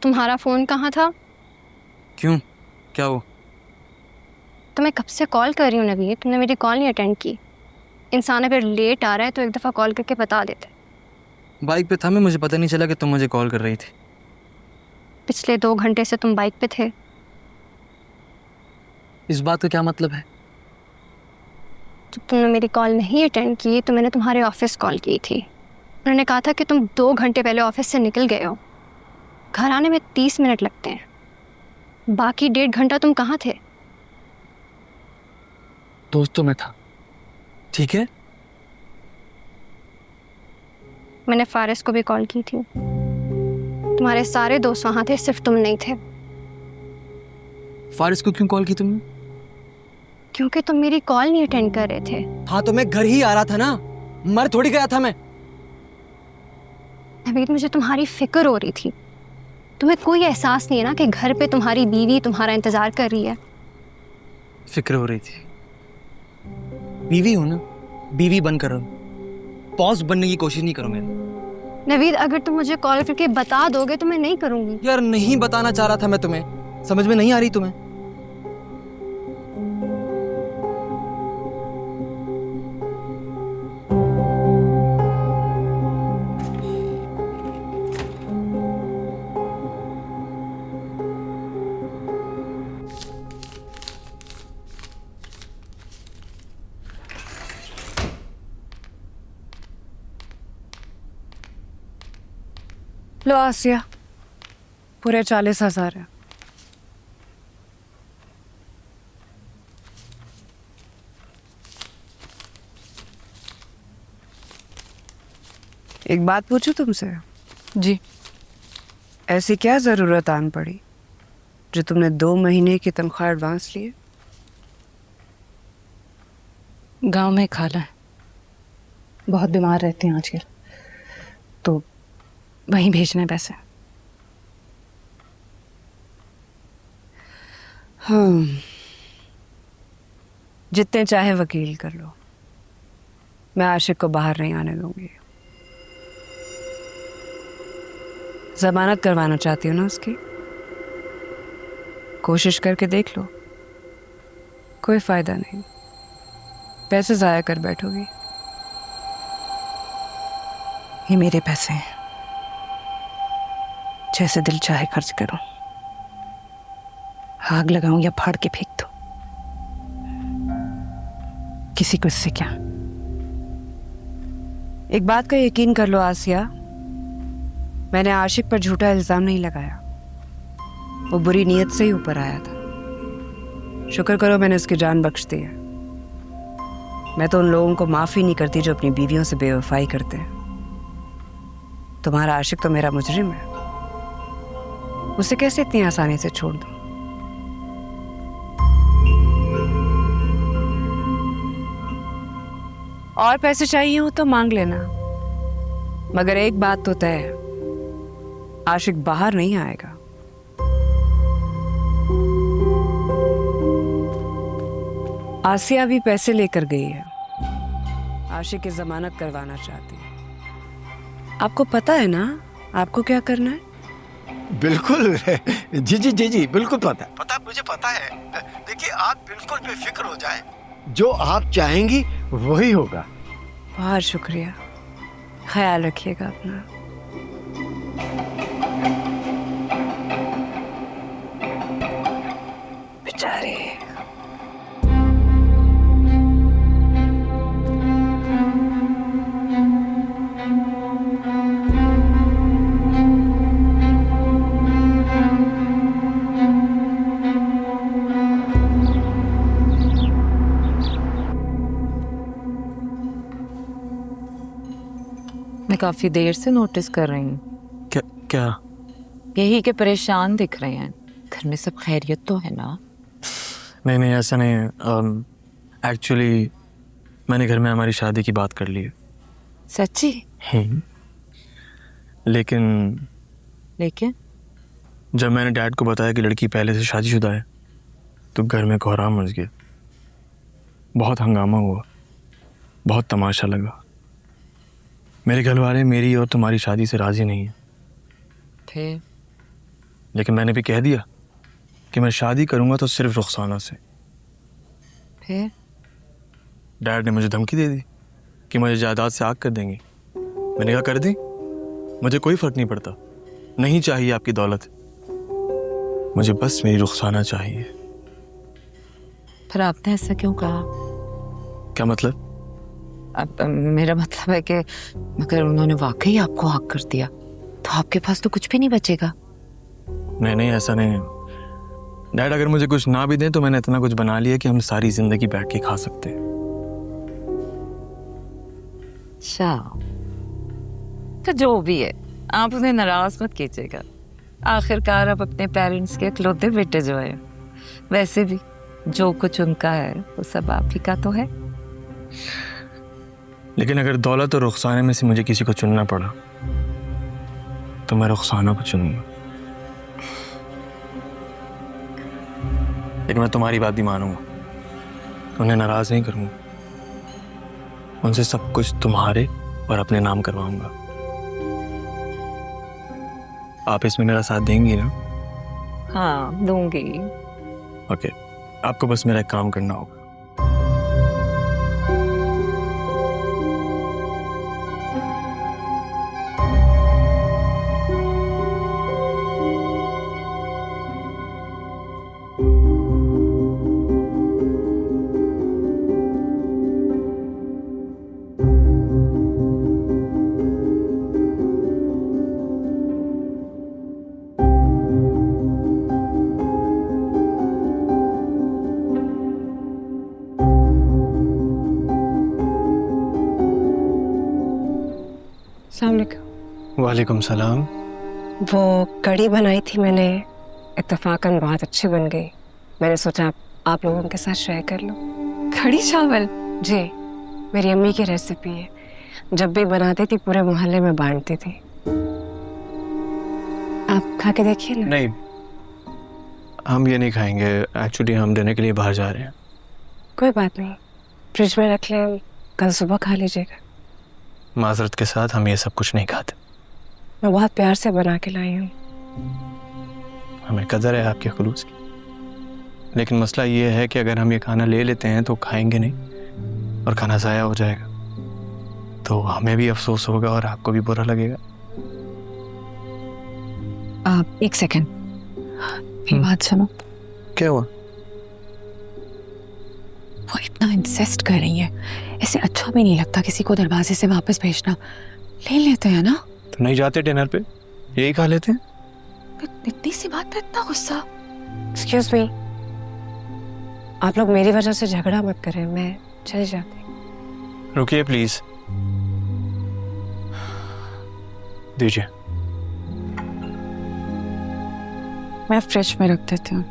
तुम्हारा फ़ोन कहाँ था? क्यों, क्या हुआ? तो मैं कब से कॉल कर रही हूँ नवीद, तुमने मेरी कॉल नहीं अटेंड की। इंसान अगर लेट आ रहा है तो एक दफ़ा कॉल करके बता देते। बाइक पे था मैं, मुझे पता नहीं चला कि तुम मुझे कॉल कर रही थी। पिछले 2 घंटे से तुम बाइक पे थे। इस बात का क्या मतलब है? जब तुमने मेरी कॉल नहीं अटेंड की तो मैंने तुम्हारे ऑफिस कॉल की थी। उन्होंने कहा था कि तुम 2 घंटे पहले ऑफिस से निकल गए हो। घर आने में 30 मिनट लगते हैं, बाकी 1.5 घंटा तुम कहाँ थे? दोस्तों में था, ठीक है। मैंने फारिस को भी कॉल की थी। तुम्हारे सारे दोस्त वहाँ थे, सिर्फ तुम नहीं थे। फारिस को क्यों कॉल की तुमने? क्योंकि तुम मेरी कॉल नहीं अटेंड कर रहे थे। हाँ तो मैं घर ही आ रहा था ना, मर थोड़ी गया था मैं। नवीद, मुझे तुम्हारी फिक्र हो रही थी। तुम्हें कोई एहसास नहीं है ना कि घर पे तुम्हारी बीवी तुम्हारा इंतजार कर रही है? फिक्र हो रही थी। बीवी हो ना, बीवी बनकर रहो, बॉस बनने की कोशिश नहीं करो मेरे। नवीद, अगर तुम मुझे कॉल करके बता दोगे तो मैं नहीं करूंगी। यार नहीं बताना चाह रहा था मैं तुम्हें, समझ में नहीं आ रही तुम्हें? लो आसिया, पूरे 40,000 है। एक बात पूछूं तुमसे? जी। ऐसी क्या जरूरत आन पड़ी जो तुमने 2 महीने की तनख्वाह एडवांस लिए? गांव में खाला है, बहुत बीमार रहती हैं आजकल, तो वहीं भेजने पैसे। हाँ, जितने चाहे वकील कर लो, मैं आशिक को बाहर नहीं आने दूंगी। जमानत करवाना चाहती हो ना उसकी? कोशिश करके देख लो, कोई फायदा नहीं, पैसे जाया कर बैठोगी। ये मेरे पैसे हैं, जैसे दिल चाहे खर्च करो, आग लगाऊं या फाड़ के फेंक दो, किसी को इससे क्या। एक बात का यकीन कर लो आसिया, मैंने आशिक पर झूठा इल्जाम नहीं लगाया। वो बुरी नीयत से ही ऊपर आया था। शुक्र करो मैंने उसकी जान बख्श दी है। मैं तो उन लोगों को माफ ही नहीं करती जो अपनी बीवियों से बेवफाई करते हैं। तुम्हारा आशिक तो मेरा मुजरिम है, उसे कैसे इतनी आसानी से छोड़ दूं? और पैसे चाहिए हो तो मांग लेना, मगर एक बात तो तय है, आशिक बाहर नहीं आएगा। आसिया भी पैसे लेकर गई है, आशिक की जमानत करवाना चाहती है। आपको पता है ना आपको क्या करना है? बिल्कुल जी जी जी जी बिल्कुल पता मुझे पता है। देखिए आप बिल्कुल बेफिक्र हो जाएं, जो आप चाहेंगी वही होगा। बहुत शुक्रिया, ख्याल रखिएगा अपना। बेचारे। मैं काफी देर से नोटिस कर रही हूँ। क्या क्या? यही कि परेशान दिख रहे हैं। घर में सब खैरियत तो है ना? नहीं नहीं, ऐसा नहीं है। एक्चुअली मैंने घर में हमारी शादी की बात कर ली है। सच्ची? लेकिन जब मैंने डैड को बताया कि लड़की पहले से शादीशुदा है तो घर में कोहराम मच गया। बहुत हंगामा हुआ, बहुत तमाशा लगा। मेरे घर वाले मेरी और तुम्हारी शादी से राजी नहीं है। लेकिन मैंने भी कह दिया कि मैं शादी करूंगा तो सिर्फ रुखसाना से। फिर डैड ने मुझे धमकी दे दी कि मुझे जायदाद से आग कर देंगे। मैंने कहा कर दी, मुझे कोई फर्क नहीं पड़ता, नहीं चाहिए आपकी दौलत, मुझे बस मेरी रुखसाना चाहिए। फिर आपने ऐसा क्यों कहा? क्या मतलब? अब मेरा मतलब है कि अगर उन्होंने वाकई आपको आग कर दिया तो आपके पास तो कुछ भी नहीं बचेगा। नहीं नहीं, ऐसा नहीं है डैड, अगर मुझे कुछ ना भी दें तो मैंने इतना कुछ बना लिया कि हम सारी जिंदगी बैठ के खा सकते हैं। अच्छा, तो जो भी है आप उन्हें नाराज मत कीजिएगा। आखिरकार आप अपने पेरेंट्स के इकलौते बेटे जो है, वैसे भी जो कुछ उनका है वो सब आप ही का तो है। लेकिन अगर दौलत और रुखसाने में से मुझे किसी को चुनना पड़ा तो मैं रुखसाना को चुनूंगा। लेकिन मैं तुम्हारी बात भी मानूंगा, उन्हें नाराज नहीं करूंगा, उनसे सब कुछ तुम्हारे और अपने नाम करवाऊंगा। आप इसमें मेरा साथ देंगी ना? हाँ दूंगी। ओके, आपको बस मेरा एक काम करना होगा। वालेकुम सलाम। वो कढ़ी बनाई थी मैंने, इत्तेफाकन बहुत अच्छी बन गई। मैंने सोचा आप लोगों के साथ शेयर कर लूं। कढ़ी चावल? जी, मेरी अम्मी की रेसिपी है, जब भी बनाती थी पूरे मोहल्ले में बांटती थी। आप खा के देखिए ना। नहीं, हम ये नहीं खाएंगे, एक्चुअली हम देने के लिए बाहर जा रहे हैं। कोई बात नहीं, फ्रिज में रख लें, कल सुबह खा लीजिएगा। माजरत के साथ हम ये सब कुछ नहीं खाते। मैं बहुत प्यार से बना के लाई हूँ। हमें कदर है आपके खुलूस की, लेकिन मसला ये है कि अगर हम ये खाना ले लेते हैं तो खाएंगे नहीं और खाना ज़ाया हो जाएगा, तो हमें भी अफसोस होगा और आपको भी बुरा लगेगा। आप एक सेकंड, मेरी बात सुनो। क्या हुआ? वो इतना इंसिस्ट कर रही है, ऐसे अच्छा भी नहीं लगता किसी को दरवाजे से वापस भेजना। ले लेते हैं ना? तो नहीं जाते डिनर पे, यही खा लेते हैं। इतनी सी बात पे इतना गुस्सा? एक्सक्यूज मी, आप लोग मेरी वजह से झगड़ा मत करें, मैं चली जाती। रुकिए प्लीज, दीजिए। मैं फ्रिज में रख देती हूँ।